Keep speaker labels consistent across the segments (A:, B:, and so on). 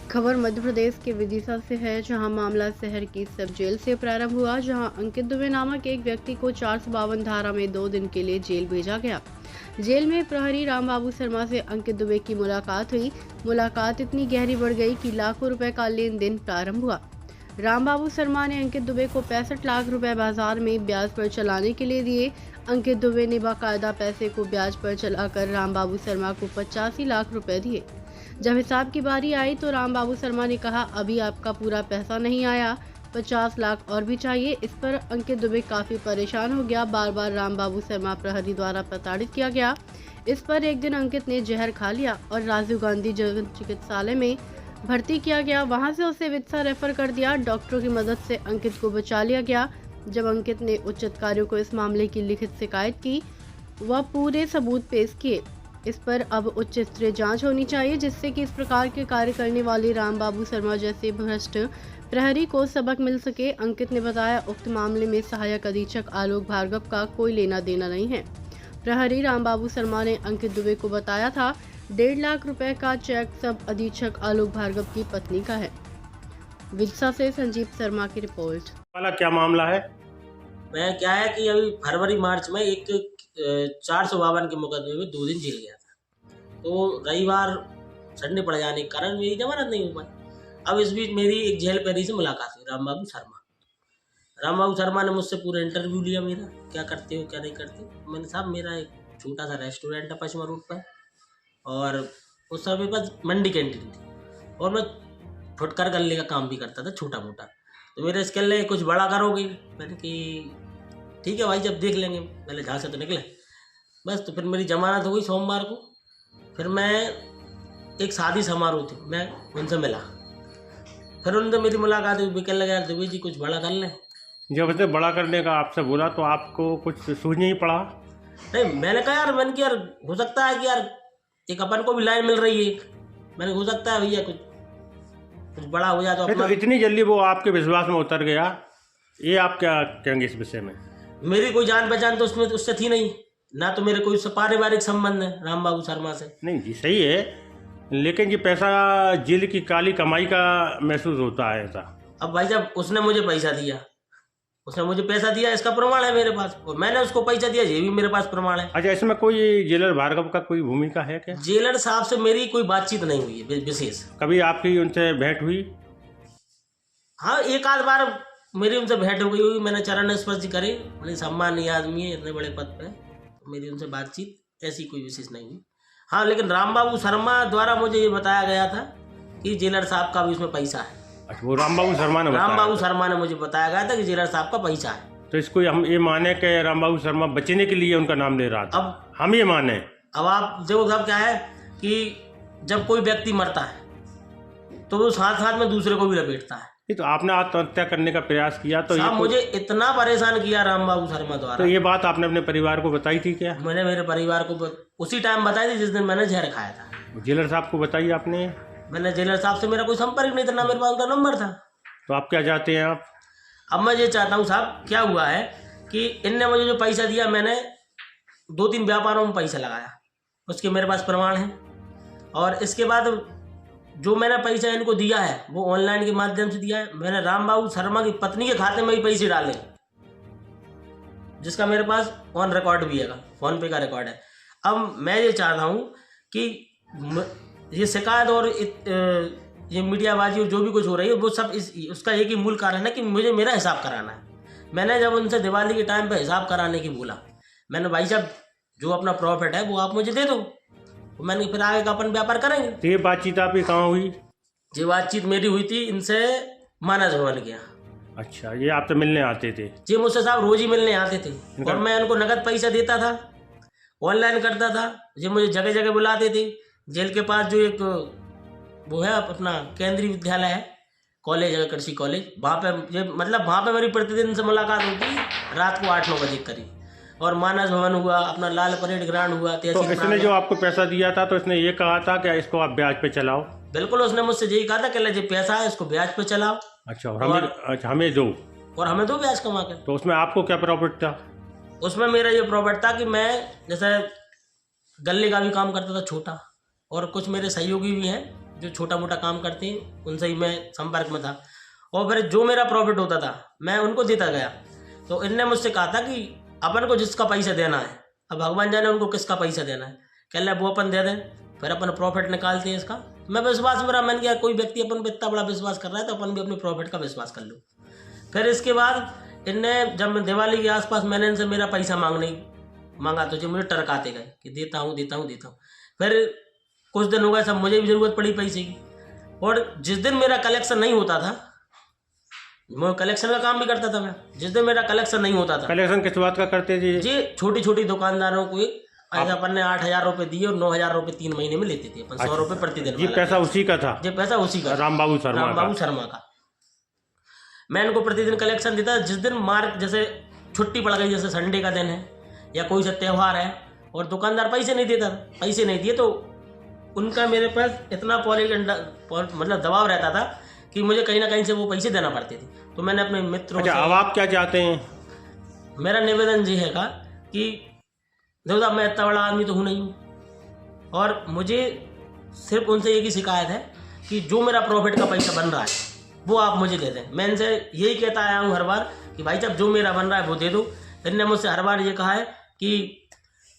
A: खबर मध्य प्रदेश के विदिशा से है, जहां मामला शहर की सब जेल से प्रारंभ हुआ, जहां अंकित दुबे नामक एक व्यक्ति को 452 धारा में 2 दिन के लिए जेल भेजा गया। जेल में प्रहरी रामबाबू शर्मा से अंकित दुबे की मुलाकात हुई। मुलाकात इतनी गहरी बढ़ गई कि लाखों रुपए का लेन देन प्रारंभ हुआ। रामबाबू शर्मा ने अंकित दुबे को 65 लाख रुपए बाजार में ब्याज पर चलाने के लिए दिए। अंकित दुबे ने बाकायदा पैसे को ब्याज पर चलाकर रामबाबू शर्मा को 85 लाख रुपए दिए। जब हिसाब की बारी आई तो रामबाबू शर्मा ने कहा, अभी आपका पूरा पैसा नहीं आया, 50 लाख और भी चाहिए। इस पर अंकित दुबे काफी परेशान हो गया। बार बार रामबाबू शर्मा प्रहरी द्वारा प्रताड़ित किया गया। इस पर एक दिन अंकित ने जहर खा लिया और राजीव गांधी जन चिकित्सालय में भर्ती किया गया। वहां से उसे विदिशा रेफर कर दिया। डॉक्टरों की मदद से अंकित को बचा लिया गया। जब अंकित ने उच्च अधिकारियों को इस मामले की लिखित शिकायत की, वह पूरे सबूत पेश किए। इस पर अब उच्च स्तरीय जांच होनी चाहिए, जिससे कि इस प्रकार के कार्य करने वाले रामबाबू शर्मा जैसे भ्रष्ट प्रहरी को सबक मिल सके। अंकित ने बताया, उक्त मामले में सहायक अधीक्षक आलोक भार्गव का कोई लेना देना नहीं है। प्रहरी रामबाबू शर्मा ने अंकित दुबे को बताया था 1.5 लाख रुपए का चेक सब अधीक्षक आलोक भार्गव की पत्नी का है। विदिशा से संजीव शर्मा की रिपोर्ट।
B: वाला क्या मामला है?
C: मैं क्या है कि अभी फरवरी मार्च में एक 452 के मुकदमे में 2 दिन जेल गया था। तो रविवार संडे पड़ जाने के कारण मेरी जमानत नहीं हो पाई। अब इस बीच मेरी एक जेल पैरी से मुलाकात हुई रामबाबू शर्मा ने मुझसे पूरा इंटरव्यू लिया मेरा, क्या करते हो क्या नहीं करते हो। मैंने, साहब मेरा एक छोटा सा रेस्टोरेंट है पश्चिमा रोड पर, और उस समय मेरे पास मंडी कैंटीन थी और मैं फुटकर गल्ले का काम भी करता था छोटा मोटा। तो मेरे इसके लिए कुछ बड़ा करोगे? मैंने कि ठीक है भाई, जब देख लेंगे। पहले जहाँ से तो निकले बस। तो फिर मेरी जमानत हो गई सोमवार को। फिर मैं एक शादी समारोह थी, मैं उनसे मिला। फिर उनसे मेरी मुलाकात हुई। कहने लगा, यार दुबे जी कुछ बड़ा कर लें।
B: जब उसने बड़ा करने का आपसे बोला तो आपको कुछ सूझ नहीं पड़ा?
C: नहीं, मैंने कहा यार, मैंने कि यार हो सकता है कि यार एक अपन को भी लाइन मिल रही है। मैंने हो सकता है भैया कुछ बड़ा हो जाए तो अपना।
B: तो इतनी जल्दी वो आपके विश्वास में उतर गया, ये आप क्या कहेंगे इस विषय में?
C: मेरी कोई जान पहचान तो उसमें उससे थी नहीं ना, तो मेरे कोई उससे पारिवारिक संबंध है रामबाबू शर्मा से।
B: नहीं जी, सही है, लेकिन ये पैसा जेल की काली कमाई का महसूस होता है ऐसा।
C: अब भाई साहब, उसने मुझे पैसा दिया, इसका प्रमाण है मेरे पास, और मैंने उसको पैसा दिया, ये भी मेरे पास प्रमाण है।
B: अच्छा, इसमें कोई जेलर भार्गव का कोई भूमिका है क्या?
C: जेलर साहब से मेरी कोई बातचीत नहीं हुई है विशेष।
B: कभी आपकी उनसे भेंट हुई?
C: हाँ, एक आध बार मेरी उनसे भेंट हो गई होगी। मैंने चरण स्पर्श करी, बड़े सम्मानीय आदमी है, इतने बड़े पद पे, तो मेरी उनसे बातचीत ऐसी कोई विशेष नहीं हुई। हाँ, लेकिन रामबाबू शर्मा द्वारा मुझे ये बताया गया था कि जेलर साहब का भी उसमें पैसा है।
B: अच्छा, वो रामबाबू शर्मा ने
C: मुझे बताया गया था कि जेलर साहब का पैसा है।
B: तो इसको हम ये माने कि रामबाबू शर्मा बचने के लिए उनका नाम ले रहा था?
C: अब
B: हम ये माने?
C: अब आप देखो साहब, क्या है कि जब कोई व्यक्ति मरता है तो वो साथ साथ में दूसरे को भी लपेटता है।
B: तो आपने आत्महत्या करने का प्रयास किया तो ये
C: मुझे इतना परेशान किया रामबाबू शर्मा द्वारा।
B: तो ये बात आपने अपने परिवार को बताई थी क्या?
C: मैंने मेरे परिवार को उसी टाइम बताई थी जिस दिन मैंने जहर खाया था।
B: जेलर साहब को बताई आपने?
C: मैंने जेलर साहब से मेरा कोई संपर्क नहीं था, ना मेरे पास उनका नंबर था।
B: तो आप क्या चाहते हैं आप?
C: अब मैं ये चाहता हूँ साहब, क्या हुआ है कि इनने मुझे जो पैसा दिया, मैंने 2-3 व्यापारों में पैसा लगाया, उसके मेरे पास प्रमाण है। और इसके बाद जो मैंने पैसा इनको दिया है वो ऑनलाइन के माध्यम से दिया है। मैंने रामबाबू शर्मा की पत्नी के खाते में ही पैसे डाले, जिसका मेरे पास ऑन रिकॉर्ड भी है, फोन पे का रिकॉर्ड है। अब मैं ये चाहता हूँ कि ये शिकायत और ये मीडियाबाजी और जो भी कुछ हो रही है वो सब उसका एक ही मूल कारण है कि मुझे मेरा हिसाब कराना है। मैंने जब उनसे दिवाली के टाइम पे हिसाब कराने की बोला, मैंने, भाई साहब जो अपना प्रॉफिट है वो आप मुझे दे दो, मैंने फिर आगे का अपन व्यापार करेंगे।
B: तो ये बातचीत आपकी कहाँ हुई?
C: ये बातचीत मेरी हुई थी इनसे मानस भवन गया।
B: अच्छा, ये आपसे मिलने आते थे?
C: जी, मुझसे साहब रोज ही मिलने आते थे और मैं उनको नगद पैसा देता था, ऑनलाइन करता था। ये मुझे जगह जगह बुलाते थे। जेल के पास जो एक वो है अपना केंद्रीय विद्यालय है, कॉलेज है, कृषि कॉलेज, वहाँ पे मेरी प्रतिदिन से मुलाकात होती रात को 8-9 बजे करीब। और मानस भवन हुआ, अपना लाल परेड ग्राउंड हुआ।
B: तो इसने जो आपको पैसा दिया था तो इसने ये कहा था कि इसको आप ब्याज पे चलाओ?
C: बिल्कुल, उसने मुझसे यही कहा था कि जो पैसा है इसको ब्याज पे चलाओ।
B: अच्छा, और हमें दो
C: ब्याज कमा के।
B: तो उसमें आपको क्या प्रॉफिट था?
C: उसमें मेरा ये प्रॉफिट था कि मैं जैसे गले का भी काम करता था छोटा, और कुछ मेरे सहयोगी भी हैं जो छोटा मोटा काम करते हैं उनसे ही मैं संपर्क में था, और फिर जो मेरा प्रॉफिट होता था मैं उनको देता गया। तो इनने मुझसे कहा था कि अपन को जिसका पैसा देना है, अब भगवान जाने उनको किसका पैसा देना है, कह ले वो अपन दे दें, फिर अपन प्रॉफिट निकालते हैं इसका। मैं विश्वास मेरा मन गया, कोई व्यक्ति अपन पर इतना बड़ा विश्वास कर रहा है तो अपन भी अपने प्रॉफिट का विश्वास कर लो। फिर इसके बाद इनने जब दिवाली के आसपास मैंने इनसे मेरा पैसा मांगा तो जो मुझे टरकाते गए कि देता हूँ। फिर कुछ दिन हो गए, सब मुझे भी ज़रूरत पड़ी पैसे की, और जिस दिन मेरा कलेक्शन नहीं होता था, मैं कलेक्शन का काम भी करता था, मैं जिस दिन मेरा कलेक्शन नहीं होता था।
B: कलेक्शन किस बात का करते थे
C: जी? छोटी छोटी दुकानदारों को ऐसा अपन ने 8,000 रुपये दिए और 9,000 रुपये 3 महीने में लेते थे अपन। 100 रुपये प्रतिदिन।
B: ये पैसा उसी का था?
C: ये पैसा उसी का,
B: रामबाबू शर्मा
C: का। मैं इनको प्रतिदिन कलेक्शन देता। जिस दिन जैसे छुट्टी पड़ गई, जैसे संडे का दिन है या कोई सा त्यौहार है और दुकानदार पैसे नहीं देता, पैसे नहीं दिए, तो उनका मेरे पास इतना मतलब दबाव रहता था कि मुझे कहीं ना कहीं से वो पैसे देना पड़ते थे। तो मैंने अपने मित्रों से।
B: अब आप क्या चाहते हैं?
C: मेरा निवेदन ये है कि देखो साहब, मैं इतना बड़ा आदमी तो हूँ नहीं हूँ, और मुझे सिर्फ उनसे एक ही शिकायत है कि जो मेरा प्रॉफिट का पैसा बन रहा है वो आप मुझे दे दें। मैं इनसे यही कहता आया हूँ हर बार कि भाई साहब जो मेरा बन रहा है वो दे दो। इनने मुझसे हर बार ये कहा है कि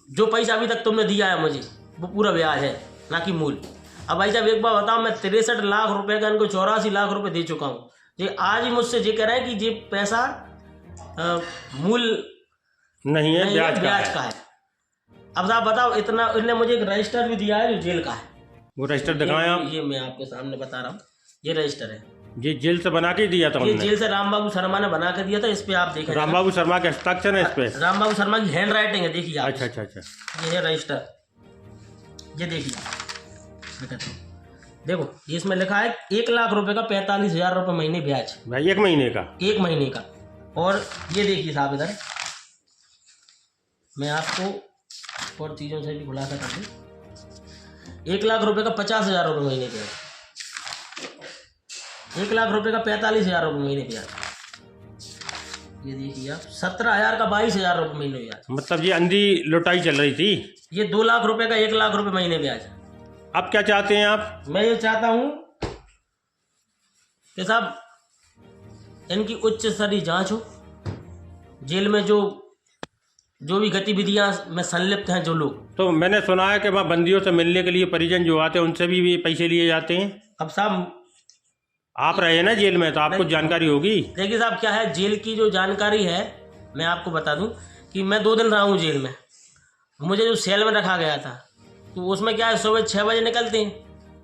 C: जो पैसा अभी तक तुमने दिया है मुझे वो पूरा ब्याज है, ना कि मूल। अब भाई साहब एक बार बताओ, मैं 63 लाख रुपए का इनको 84 लाख रुपए दे चुका हूँ। ये आज ही मुझसे ये कह रहे हैं कि ये पैसा मूल नहीं है, ब्याज का है। अब साहब बताओ, इतना इन्होंने मुझे एक रजिस्टर भी दिया है जो जेल का है।
B: वो रजिस्टर दिखाएं आप।
C: ये मैं आपके सामने बता रहा हूँ, ये रजिस्टर है।
B: ये जेल से बना के दिया था?
C: ये जेल से रामबाबू शर्मा ने बना के दिया था। इस पे आप देखें,
B: रामबाबू शर्मा के हस्ताक्षर है इस पे?
C: रामबाबू शर्मा की हैंड राइटिंग है, देखिए आप।
B: अच्छा।
C: ये है रजिस्टर, ये देखिए, देखो ये इसमें लिखा है 1 लाख रुपए का 45,000 रुपये महीने ब्याज
B: भाई, 1 महीने का?
C: 1 महीने का। और ये देखिए साहब, इधर मैं आपको और चीज़ों से भी खुलासा कर दूँ। 1 लाख रुपए का 50,000 रुपये महीने ब्याज, 1 लाख रुपए का 45,000 रुपये महीने ब्याज। ये देखिए आप, 17,000 का 22,000 रुपये महीने ब्याज।
B: मतलब ये अंधी लुटाई चल रही थी।
C: ये 2 लाख रुपए का 1 लाख रुपये महीने ब्याज।
B: अब क्या चाहते हैं आप?
C: मैं ये चाहता हूँ कि साहब इनकी उच्च स्तरीय जांच हो। जेल में जो भी गतिविधियां में संलिप्त हैं जो लोग।
B: तो मैंने सुना है कि वहाँ बंदियों से मिलने के लिए परिजन जो आते हैं उनसे भी पैसे लिए जाते हैं।
C: अब साहब
B: आप रहे ना जेल में, तो आपको जानकारी होगी।
C: देखिए साहब, क्या है जेल की जो जानकारी है, मैं आपको बता दूं कि मैं 2 दिन रहा हूँ जेल में। मुझे जो सेल में रखा गया था तो उसमें क्या है, सुबह 6 बजे निकलते हैं,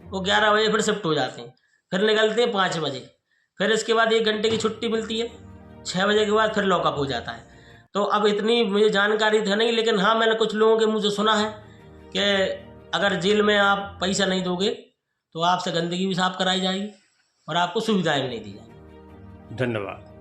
C: वो 11 बजे फिर शिफ्ट हो जाते हैं, फिर निकलते हैं 5 बजे, फिर इसके बाद 1 घंटे की छुट्टी मिलती है, 6 बजे के बाद फिर लॉकअप हो जाता है। तो अब इतनी मुझे जानकारी तो नहीं, लेकिन हाँ मैंने कुछ लोगों के मुँह से सुना है कि अगर जेल में आप पैसा नहीं दोगे तो आपसे गंदगी भी साफ कराई जाएगी और आपको सुविधाएं भी नहीं दी जाएगी।
B: धन्यवाद।